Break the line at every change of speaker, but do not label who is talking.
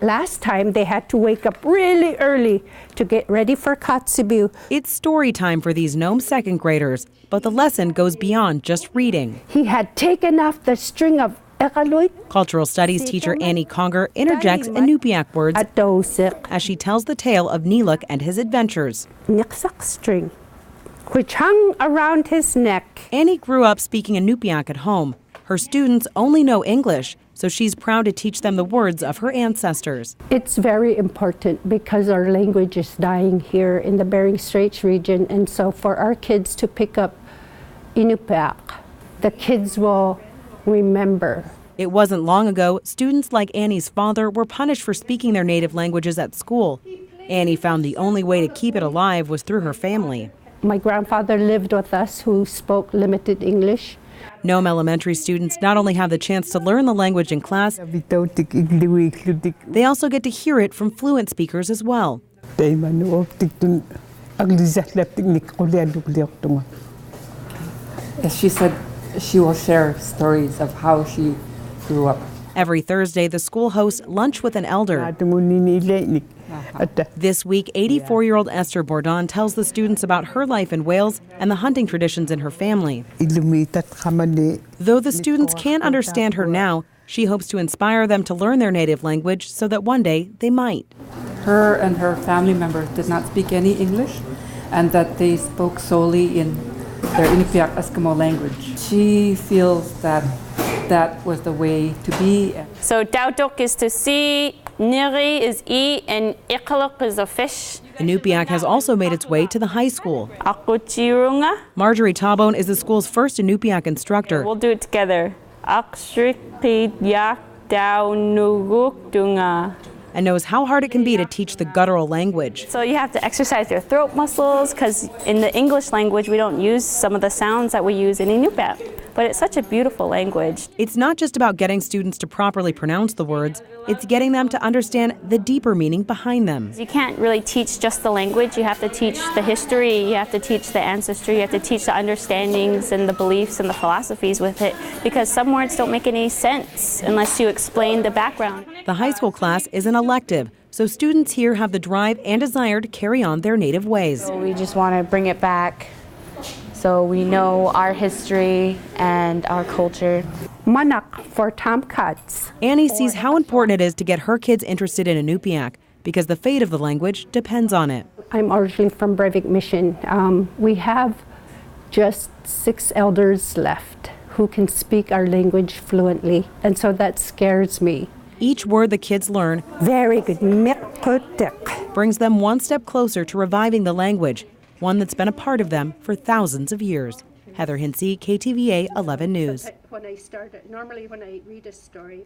Last time, they had to wake up really early to get ready for Katsibu.
It's story time for these Nome second graders, but the lesson goes beyond just reading.
He had taken off the string of
Cultural studies teacher Annie Conger interjects Inupiaq words as she tells the tale of Niluk and his adventures.
String, which hung around his neck.
Annie grew up speaking Inupiaq at home. Her students only know English, so she's proud to teach them the words of her ancestors.
It's very important because our language is dying here in the Bering Straits region, and so for our kids to pick up Inupiaq, the kids will remember.
It wasn't long ago, students like Annie's father were punished for speaking their native languages at school. Annie found the only way to keep it alive was through her family.
My grandfather lived with us who spoke limited English.
Nome elementary students not only have the chance to learn the language in class, they also get to hear it from fluent speakers as well.
As she said, she will share stories of how she grew up.
Every Thursday, the school hosts Lunch with an Elder. This week, 84-year-old Esther Bourdon tells the students about her life in Wales and the hunting traditions in her family. Though the students can't understand her now, she hopes to inspire them to learn their native language so that one day they might.
Her and her family members did not speak any English, and that they spoke solely in their Inupiaq Eskimo language. She feels that that was the way to be.
So Dautok is to see, Niri is eat, and Iqaluk is a fish.
Inupiaq has also made its way to the high school.
Akuchirunga.
Marjorie Tabone is the school's first Inupiaq instructor.
We'll do it together. Akshrik yak dau nuguk dunga.
And knows how hard it can be to teach the guttural language.
So you have to exercise your throat muscles, because in the English language we don't use some of the sounds that we use in Inupiaq. But it's such a beautiful language.
It's not just about getting students to properly pronounce the words, it's getting them to understand the deeper meaning behind them.
You can't really teach just the language, you have to teach the history, you have to teach the ancestry, you have to teach the understandings and the beliefs and the philosophies with it, because some words don't make any sense unless you explain the background.
The high school class is an elective, so students here have the drive and desire to carry on their native ways.
So we just want to bring it back so we know our history and our culture.
Manak for tomcats.
Annie sees how important it is to get her kids interested in Inupiaq because the fate of the language depends on it.
I'm originally from Breivik Mission. We have just 6 elders left who can speak our language fluently, and so that scares me.
Each word the kids learn
very good
brings them one step closer to reviving the language, one that's been a part of them for thousands of years. Heather Hinsey, KTVA 11 News.
Normally when I read a story,